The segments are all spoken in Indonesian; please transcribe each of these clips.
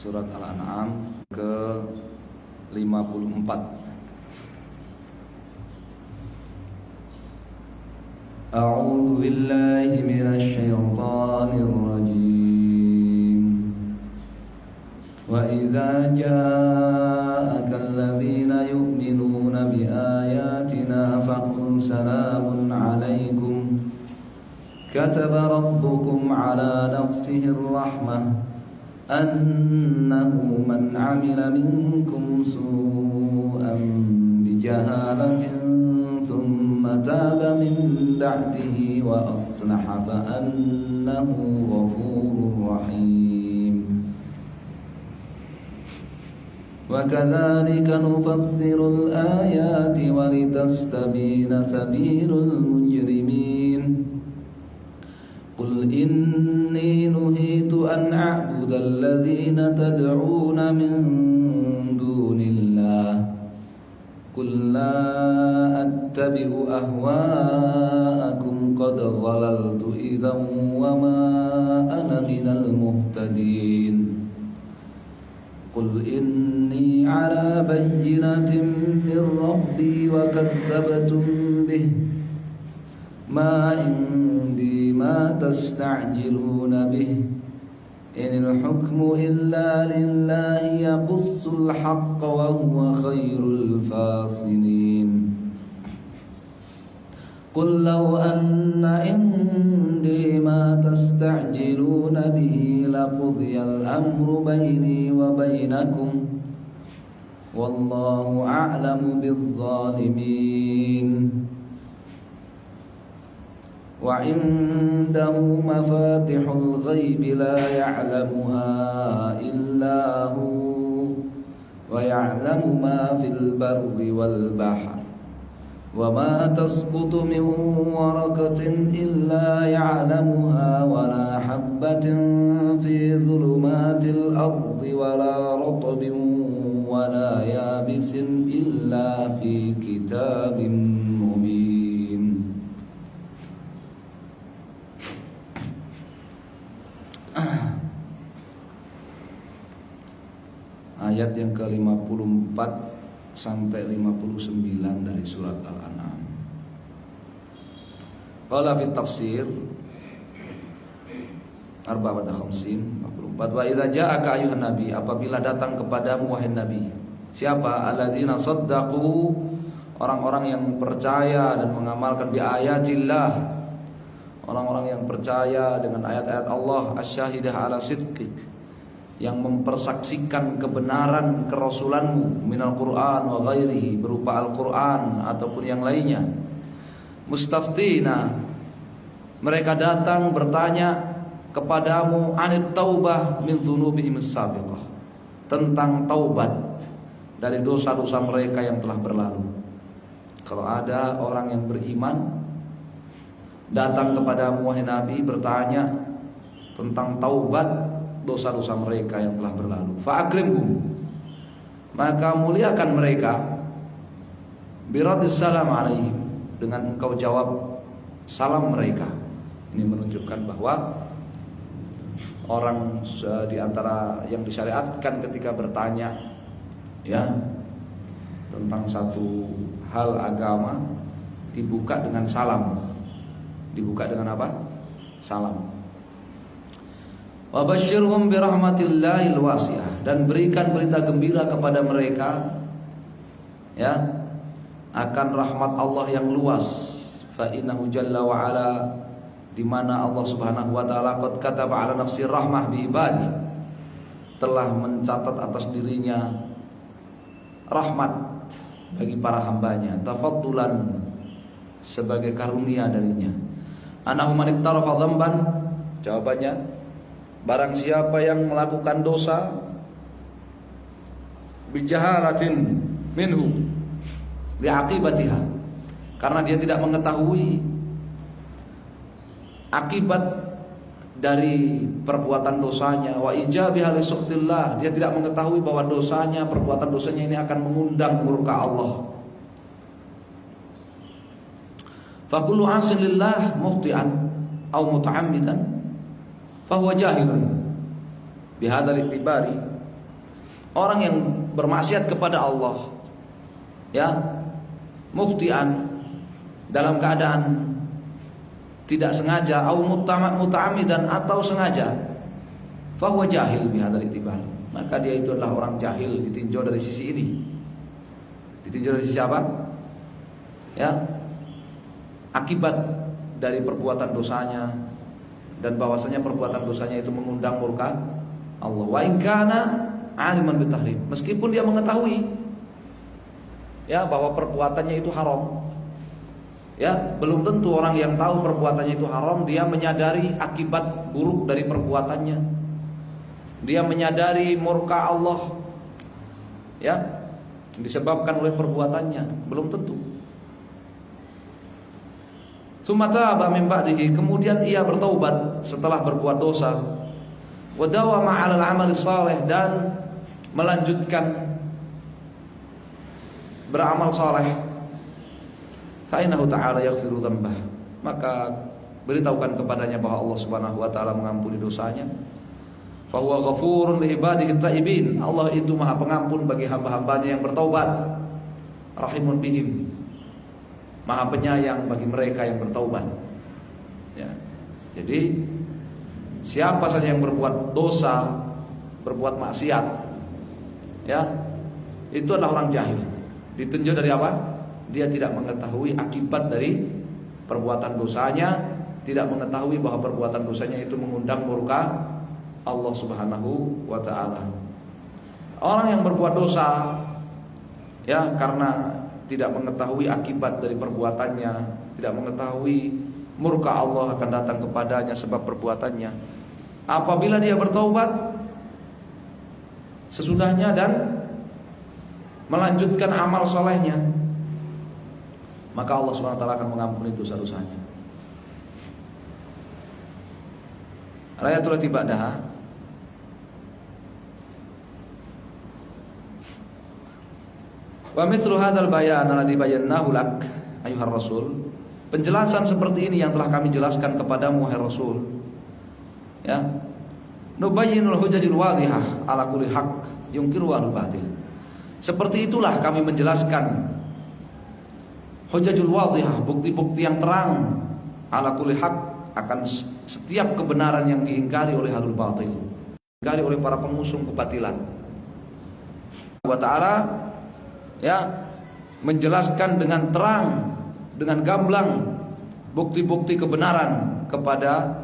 Surat Al-An'am ke 54. A'udzu billahi minasy syaithanir rajim. Wa idza ja'aka alladzina yu'minuna bi ayatina faqul salamun 'alaikum kataba rabbukum 'ala nafsihi ar-rahmah أنه من عمل منكم سوءا بجهالة ثم تاب من بعده وأصلح فأنه غفور رحيم وكذلك نفسر الآيات ولتستبين سبيل المجرمين قل إني نهيت أن أعبد الذين تدعون من دون الله قل لا أتبع أهواءكم قد ضللت إذا وما أنا من المهتدين قل إني على بينة من ربي وكذبتم به ما عندي ما تستعجلون به إن الحكم إلا لله يقص الحق وهو خير الفاصلين قل لو أن عندي ما تستعجلون به لقضي الأمر بيني وبينكم والله أعلم بالظالمين وعنده مفاتح الغيب لا يعلمها إلا هو ويعلم ما في البر والبحر وما تسقط من ورقة إلا يعلمها ولا حبة في ظلمات الأرض ولا رطب ولا يابس إلا في كتاب مبين. Ayat yang ke-54 sampai 59 dari surat Al-An'am. Qala fi tafsir 54 wa idza ja'aka ayyuhan nabi, apabila datang kepadamu wahai nabi. Siapa? Alladzina saddaqu, orang-orang yang percaya dan mengamalkan bi ayatillah, orang-orang yang percaya dengan ayat-ayat Allah asy-syahidah ala sidqik, yang mempersaksikan kebenaran kerasulanmu minal Qur'an wa ghairihi, berupa Al-Qur'an ataupun yang lainnya. Mustaftina, mereka datang bertanya kepadamu anit taubah min dzunubihim as-sabiqah, tentang taubat dari dosa-dosa mereka yang telah berlalu. Kalau ada orang yang beriman datang kepadamu wahai Nabi bertanya tentang taubat dosa-dosa mereka yang telah berlalu, fa'akrimhum, maka muliakan mereka, biradis salam alaihim, dengan engkau jawab salam mereka. Ini menunjukkan bahwa orang di antara yang disyariatkan ketika bertanya ya tentang satu hal agama dibuka dengan salam. Dibuka dengan apa? Salam. Wa basyirhum bi rahmatillahil wasi'ah, dan berikan berita gembira kepada mereka ya akan rahmat Allah yang luas. Fa innahu jalla wa ala, di mana Allah Subhanahu wa taala qad kataba ala nafsi rahmah bi ibadi, telah mencatat atas dirinya rahmat bagi para hambanya, tafaddulan, sebagai karunia darinya. Anahu man iktarafa dzamban, jawabannya barang siapa yang melakukan dosa bijahalatin minhu liaqibatiha, karena dia tidak mengetahui akibat dari perbuatan dosanya, wa ijabiha li sukhtillah, dia tidak mengetahui bahwa dosanya, perbuatan dosanya ini akan mengundang murka Allah. Fa kullu asin lillah mukhti'an aw muta'ammidan fa huwa jahilun bihadzal i'tibari. Orang yang bermaksiat kepada Allah ya mukhti'an, dalam keadaan tidak sengaja, au muta'ammidan, atau sengaja, fa huwa jahil bihadzal i'tibar, maka dia itu adalah orang jahil, ditinjau dari sisi ini. Ditinjau dari sisi apa? Ya, akibat dari perbuatan dosanya, dan bahwasanya perbuatan dosanya itu mengundang murka Allah. Wa in kana aliman bitahrim, meskipun dia mengetahui ya bahwa perbuatannya itu haram. Ya, belum tentu orang yang tahu perbuatannya itu haram dia menyadari akibat buruk dari perbuatannya. Dia menyadari murka Allah ya disebabkan oleh perbuatannya, belum tentu. Tsumata min ba'dihi, kemudian ia bertaubat setelah berbuat dosa. Wa dawama 'alal 'amali shalih, dan melanjutkan beramal saleh. Fa innahu ta'ala yaghfiru dzambah, maka beritahukan kepadanya bahwa Allah Subhanahu wa taala mengampuni dosanya. Fa huwa ghafurun li ibadihi at-taibin, Allah itu Maha Pengampun bagi hamba-hambanya yang bertaubat. Rahimun bihim, Maha Penyayang bagi mereka yang bertaubat. Ya. Jadi siapa saja yang berbuat dosa, berbuat maksiat, ya, itu adalah orang jahil. Ditinjau dari apa? Dia tidak mengetahui akibat dari perbuatan dosanya, tidak mengetahui bahwa perbuatan dosanya itu mengundang murka Allah Subhanahu wa taala. Orang yang berbuat dosa ya karena tidak mengetahui akibat dari perbuatannya, tidak mengetahui murka Allah akan datang kepadanya sebab perbuatannya. Apabila dia bertaubat sesudahnya dan melanjutkan amal solehnya, maka Allah SWT akan mengampuni dosa-dosanya. Ayatul tibadaha. Wa mithlu hadzal bayan alladhi bayyanahu lak ayyuhar rasul, penjelasan seperti ini yang telah kami jelaskan kepadamu wahai Rasul. Ya. Nubayyinul hujajil wadhihah ala kulli haqq yunkiru al-batil. Seperti itulah kami menjelaskan hujajul wadhihah, bukti-bukti yang terang, ala kulli haq, akan setiap kebenaran yang diingkari oleh ahlul batil, diingkari oleh para pengusung kebatilan. Allah Ta'ala ya menjelaskan dengan terang, dengan gamblang bukti-bukti kebenaran kepada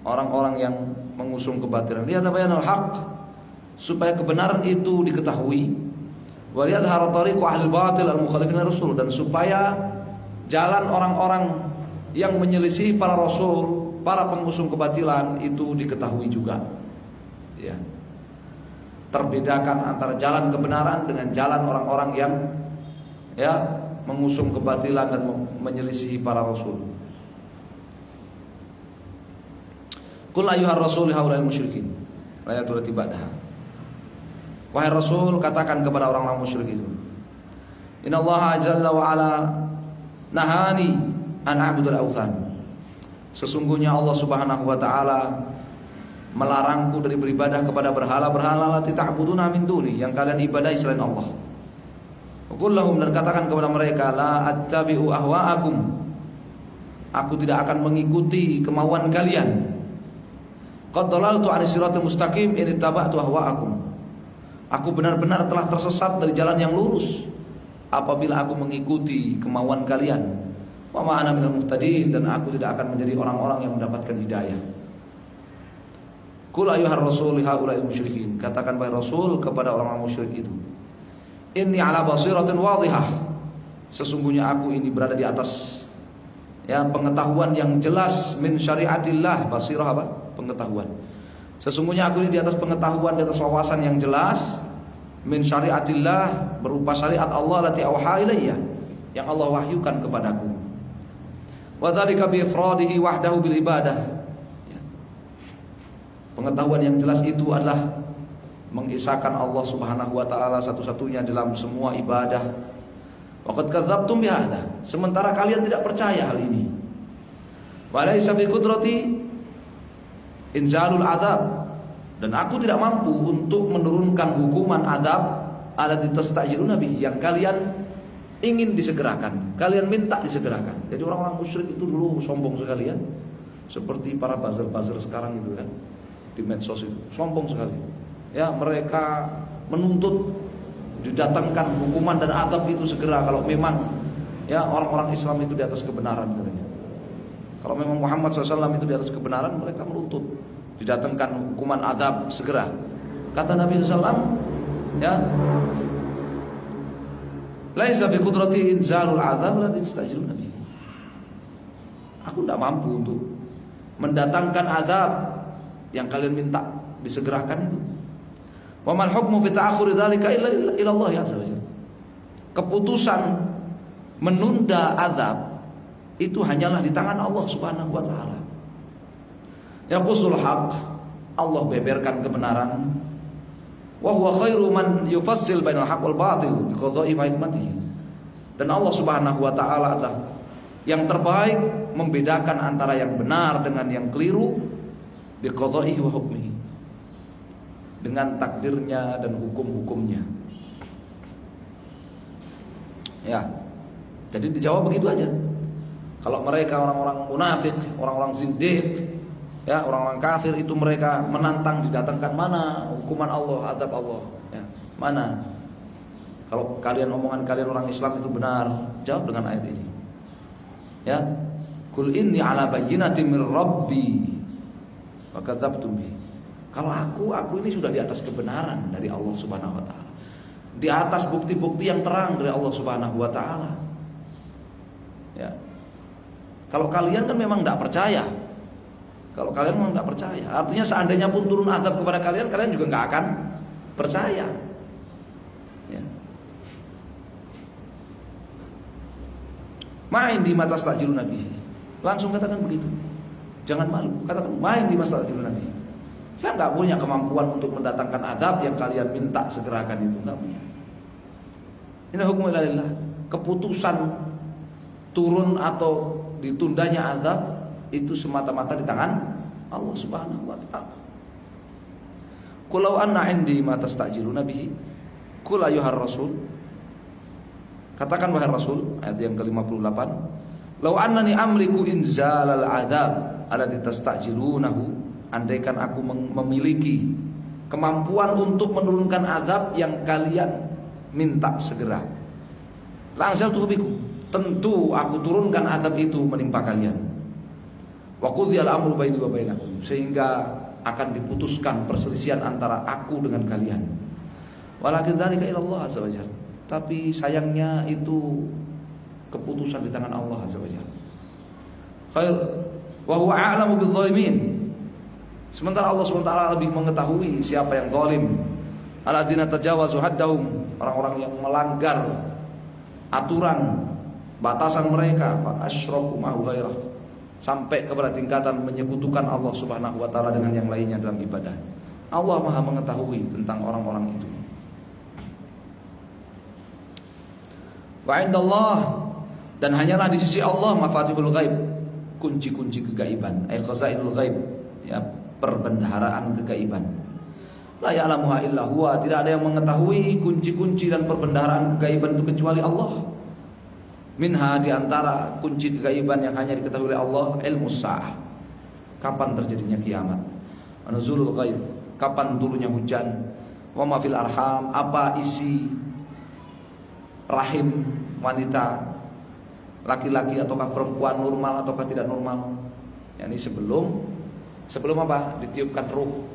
orang-orang yang mengusung kebatilan. Lihat bayanal haq, supaya kebenaran itu diketahui. Wa liyadhhara tariqu ahli batil al-mukhalifin rasul, dan supaya jalan orang-orang yang menyelisih para rasul, para pengusung kebatilan itu diketahui juga. Ya. Terbedakan antara jalan kebenaran dengan jalan orang-orang yang ya mengusung kebatilan dan menyelisih para rasul. Qul ayyuhar rasul haulal musyrikin. Ayatul tibadah. Wahai Rasul, katakan kepada orang-orang musyrik itu, Innallaha jalla wa ala nahani an a'budul awthan. Sesungguhnya Allah Subhanahu wa taala melarangku dari beribadah kepada berhala-berhala lati ta'buduna min duni, yang kalian ibadahi selain Allah. Qul lahum, dan katakan kepada mereka, la attabi'u ahwa'akum, aku tidak akan mengikuti kemauan kalian. Qad dalaltu 'anis siratal mustaqim in ittaba'tu ahwa'akum, aku benar-benar telah tersesat dari jalan yang lurus apabila aku mengikuti kemauan kalian. Wa ma ana minal muhtadin, dan aku tidak akan menjadi orang-orang yang mendapatkan hidayah. Qul ayyuhar rasul haula'il musyrikin, katakan wahai Rasul kepada orang-orang musyrik itu, inni ala basiratin wadhihah, sesungguhnya aku ini berada di atas pengetahuan yang jelas, min syariatillah. Basirah apa? Pengetahuan. Sesungguhnya aku ini di atas pengetahuan, di atas wawasan yang jelas, min syariatillah, berupa syariat Allah lati awha ilayya, yang Allah wahyukan kepadaku. Wa dzalika bi ifradihi wahdahu bil ibadah. Pengetahuan yang jelas itu adalah mengisahkan Allah Subhanahu wa taala satu-satunya dalam semua ibadah. Waqad kadzabtum bihadza, sementara kalian tidak percaya hal ini. Wa laisa bi qudrati inzalul adzab, dan aku tidak mampu untuk menurunkan hukuman adzab alladzi tastajiluna bihi, yang kalian ingin disegerakan, kalian minta disegerakan. Jadi orang-orang musyrik itu dulu sombong sekali ya, seperti para buzzer-buzzer sekarang itu kan, di medsos itu sombong sekali. Ya, mereka menuntut didatangkan hukuman dan azab itu segera kalau memang orang-orang Islam itu di atas kebenaran katanya. Kalau memang Muhammad SAW itu di atas kebenaran, mereka menuntut didatangkan hukuman azab segera. Kata Nabi SAW, laisa bi qudrati inzalul azab la tastajilun nabi. Aku tidak mampu untuk mendatangkan azab yang kalian minta disegerakan itu. Wa mal hukmu fi ta'akhuri dzalika illa Allah azza wa jalla. Keputusan menunda azab itu hanyalah di tangan Allah Subhanahu wa taala. Yaqusul haq, Allah beberkan kebenaran. Wa huwa khairu man yufassil bainal haqq wal batil bi qada'i hikmatihi. Dan Allah Subhanahu wa taala adalah yang terbaik membedakan antara yang benar dengan yang keliru bi qada'ihi wa hukmihi, dengan takdirnya dan hukum-hukumnya. Ya. Jadi dijawab begitu aja. Kalau mereka orang-orang munafik, orang-orang zindiq, orang-orang kafir itu mereka menantang didatangkan mana hukuman Allah, azab Allah, mana? Kalau omongan kalian orang Islam itu benar, jawab dengan ayat ini. Qul inni ala bayyinatin min rabbi wa kadzabtum bi. Kalau aku ini sudah di atas kebenaran dari Allah Subhanahu wa taala, di atas bukti-bukti yang terang dari Allah Subhanahu wa taala. Kalau kalian kan memang tidak percaya. Kalau kalian memang tidak percaya, artinya seandainya pun turun azab kepada kalian, kalian juga nggak akan percaya. Main di mata stajilun nabi. Langsung katakan begitu. Jangan malu, katakan main di mata stajilun nabi. Saya nggak punya kemampuan untuk mendatangkan azab yang kalian minta segerakan itu, nggak punya. Ini hukum ilalillah. Keputusan turun atau ditundanya azab itu semata-mata di tangan Allah Subhanahu wa taala. Qul law anna 'indi ma tastajiluna bihi. Qul ayyuhar rasul, katakan wahai Rasul, ayat yang ke-58, law annani amliku inzalal adzab alladzi tastajilunahu, andaikan aku memiliki kemampuan untuk menurunkan azab yang kalian minta segera, langsal tuhbiku, tentu aku turunkan azab itu menimpa kalian. Wa qudhiyal amru baini wa bainakum, sehingga akan diputuskan perselisihan antara aku dengan kalian. Walakin dzalika ila Allah azza wajalla, tapi sayangnya itu keputusan di tangan Allah azza wajalla. Khair wa huwa a'lamu bidzalimin, sementara Allah SWT lebih mengetahui siapa yang zalim. Alladzina tajawazu haddahum, orang-orang yang melanggar aturan batasan mereka, fa asyraku ma'hu ghairah, sampai kepada tingkatan menyekutukan Allah Subhanahu wa taala dengan yang lainnya dalam ibadah. Allah Maha mengetahui tentang orang-orang itu. Wa indallah, dan hanyalah di sisi Allah mafatihul ghaib, kunci-kunci kegaiban, khazainul ghaib, perbendaharaan kegaiban. La ya'lamuha illa huwa, tidak ada yang mengetahui kunci-kunci dan perbendaharaan kegaiban itu kecuali Allah. Minha, di antara kunci kegaiban yang hanya diketahui oleh Allah, ilmu sa'ah, kapan terjadinya kiamat. Nuzulul ghaib, kapan turunnya hujan. Wa ma fil arham, apa isi rahim wanita, laki-laki ataukah perempuan, normal ataukah tidak normal. Yani sebelum apa? Ditiupkan ruh.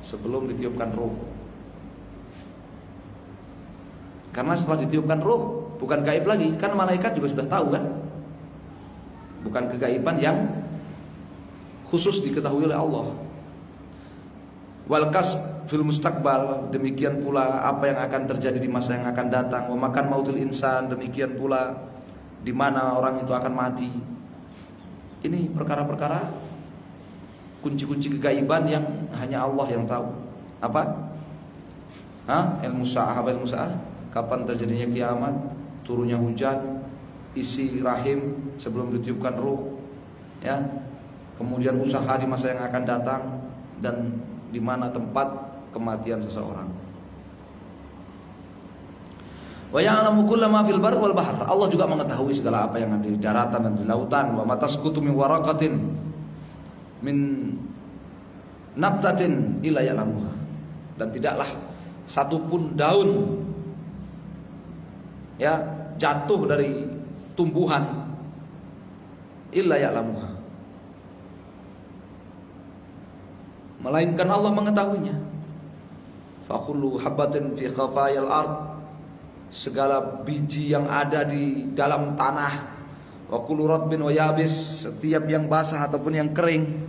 Sebelum ditiupkan ruh. Karena setelah ditiupkan ruh bukan gaib lagi, kan malaikat juga sudah tahu kan. Bukan kegaiban yang khusus diketahui oleh Allah. Wal kasb fil mustaqbal, demikian pula apa yang akan terjadi di masa yang akan datang. Wa makan mautil insan, demikian pula di mana orang itu akan mati. Ini perkara-perkara kunci-kunci kegaiban yang hanya Allah yang tahu. Apa? Ilmu sa'ah, ilmu sa'ah. Kapan terjadinya kiamat, turunnya hujan, isi rahim sebelum ditiupkan ruh, ya. Kemudian usaha di masa yang akan datang dan di mana tempat kematian seseorang. Wa ya'lamu kullama fil barri wal bahr. Allah juga mengetahui segala apa yang ada di daratan dan di lautan. Wa matasqutu min waraqatin min nabtatin illa ya'lamuha, dan tidaklah satupun daun ya jatuh dari tumbuhan illa ya'lamuha, melainkan Allah mengetahuinya. Fa kullu habatin fi khafayal ard, segala biji yang ada di dalam tanah, wa kullu ratbin wa yabis, setiap yang basah ataupun yang kering,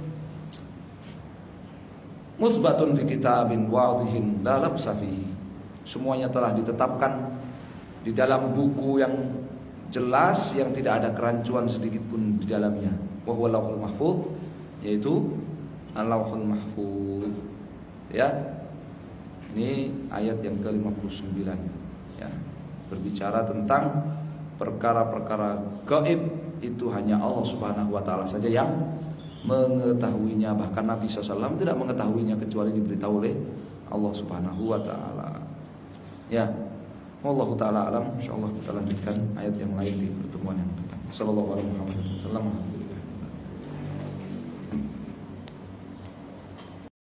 musbatun fi kitabin wadhihin la labsa fihi, semuanya telah ditetapkan di dalam buku yang jelas yang tidak ada kerancuan sedikit pun di dalamnya. Wa huwa lauhul mahfuz, yaitu al-lauhul mahfuz. Ya. Ini ayat yang ke-59 ya. Berbicara tentang perkara-perkara gaib, itu hanya Allah Subhanahu wa taala saja yang mengetahuinya. Bahkan Nabi SAW tidak mengetahuinya kecuali diberitahu oleh Allah Subhanahu wa taala. Ya. Wallahu taala alam. Insyaallah kita lanjutkan ayat yang lain di pertemuan yang datang. Sallallahu alaihi wasallam.